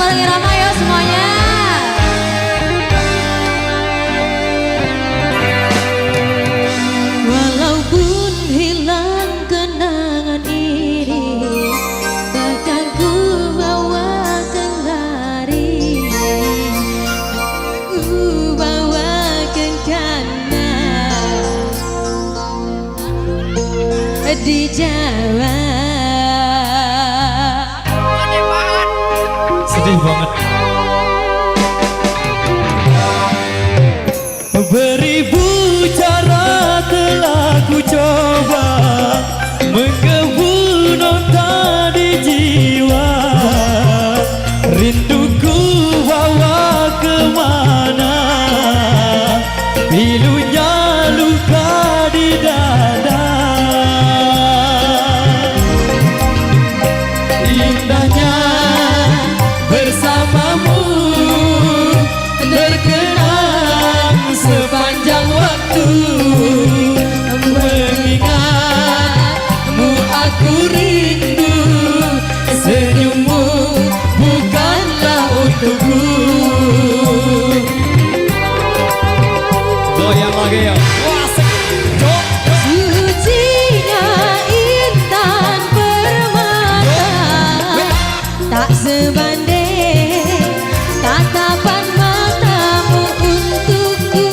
bareng Irama ya semuanya. Walaupun hilang kenangan ini, takkan ku bawa kembali, ku bawa kekana di Jawa. Sedih banget. Beribu cara telah ku coba menggebu nota di jiwa, rinduku bawa kemana, pilunya luka di dada. Indahnya bersamamu terkenang sepanjang waktu, mengingatmu aku rindu, senyummu bukanlah untukku. Goyang lagi ya. Sucinya intan permata, tak sebanding tatapan matamu untukku.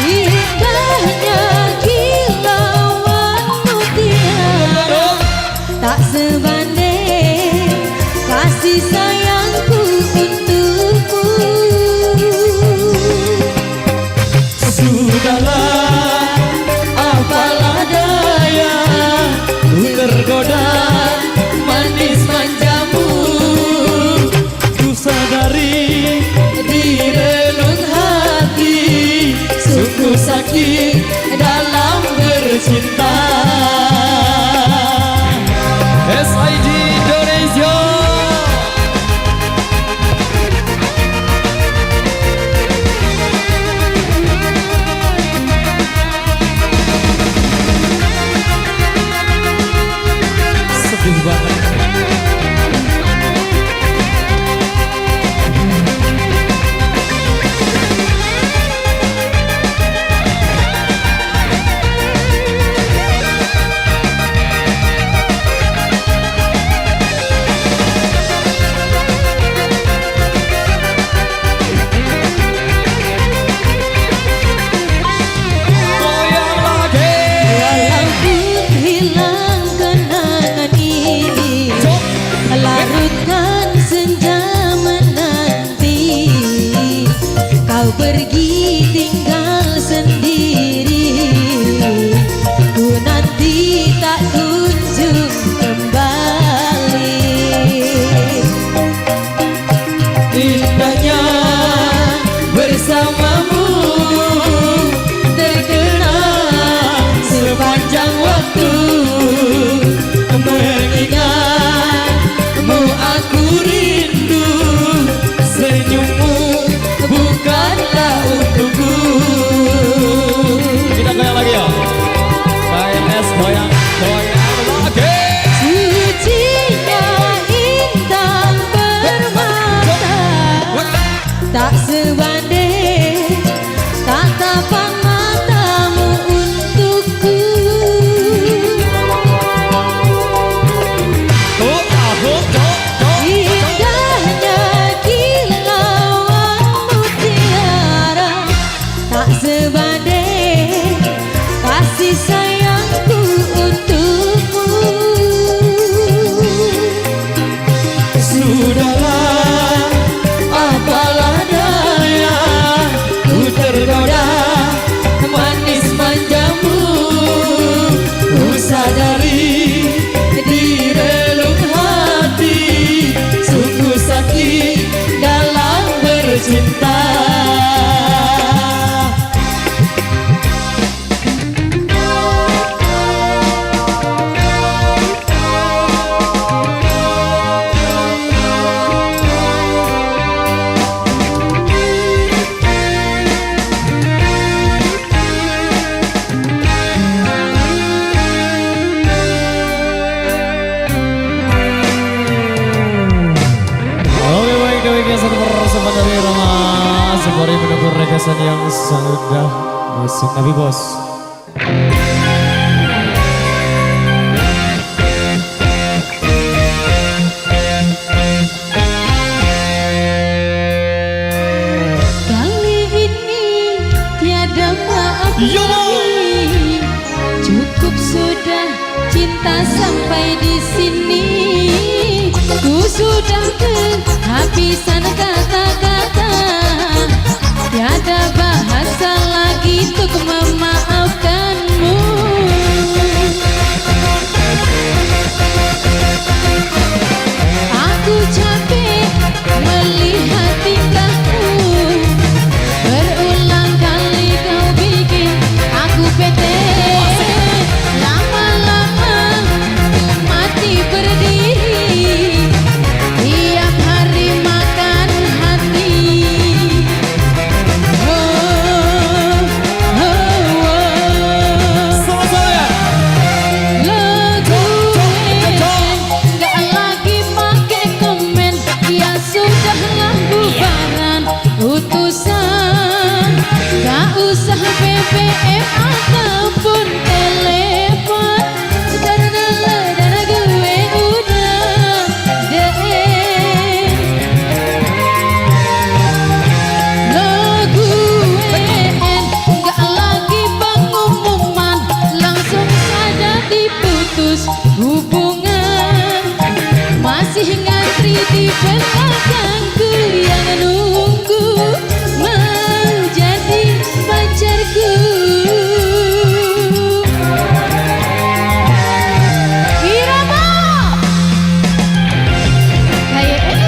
Indahnya kilauan mutiara, tak sebanding kasih sayangku untukmu. Sudahlah, apalah daya, Sudah masuk tapi bos. Kali ini tiada maaf Yo! lagi. Cukup sudah cinta sampai di sini. Ku sudah kehabisan kata-kata. Tiada bahasa lagi untuk memaafkanmu. Aku capek melihat tingkahmu. Berulang kali kau bikin aku bete. Lama-lama ku mati berdiri. Tiap hari makan hati. Oh, oh, oh. Sama-sama ya. Lagu gak lagi pakai komen. Dia sudahlah bubaran utusan. Gak usah BBM ataupun telepon. Karena dana gue udah DM. Lagu gak lagi pengumuman. Langsung saja diputus hubungan. Masih ngantri di belakangku yang nunggu mau jadi pacarku. Irama KYS.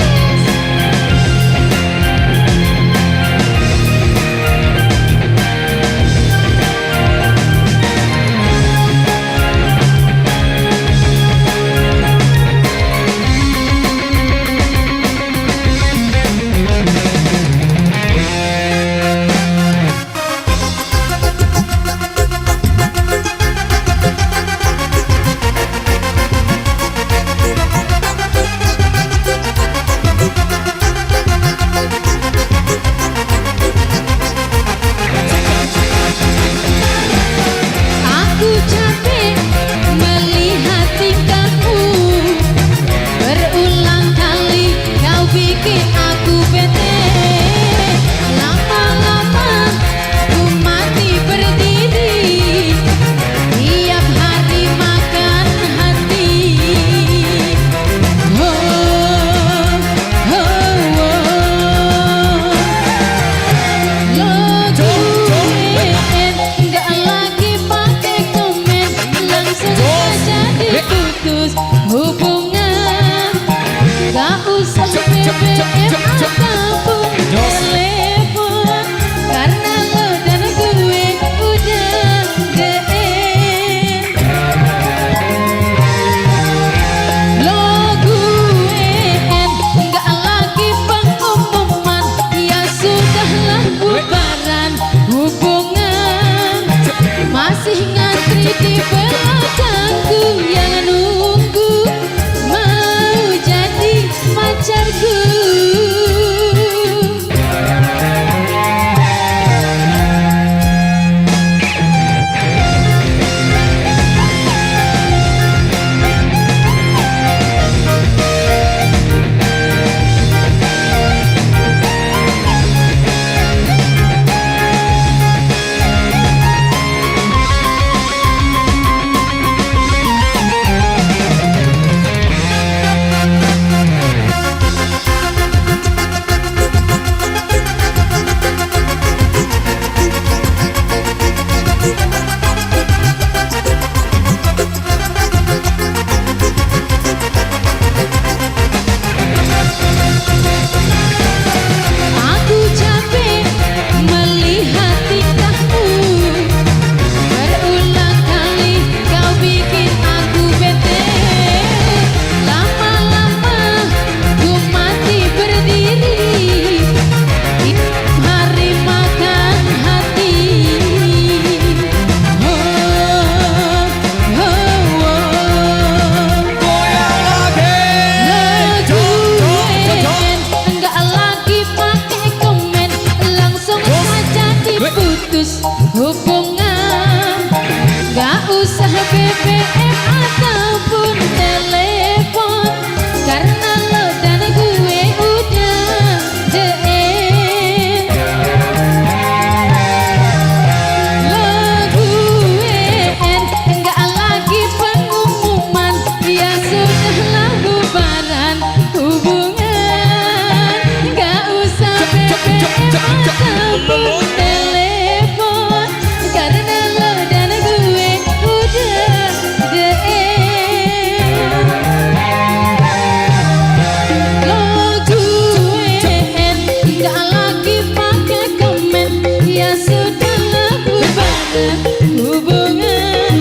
hubungan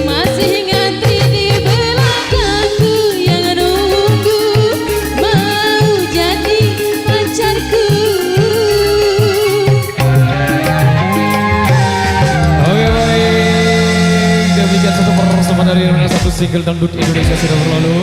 masih ngantri di belakangku yang nunggu mau jadi pacarku. Oke baik, demikian satu persembahan dari satu single dangdut Indonesia sudah berlalu.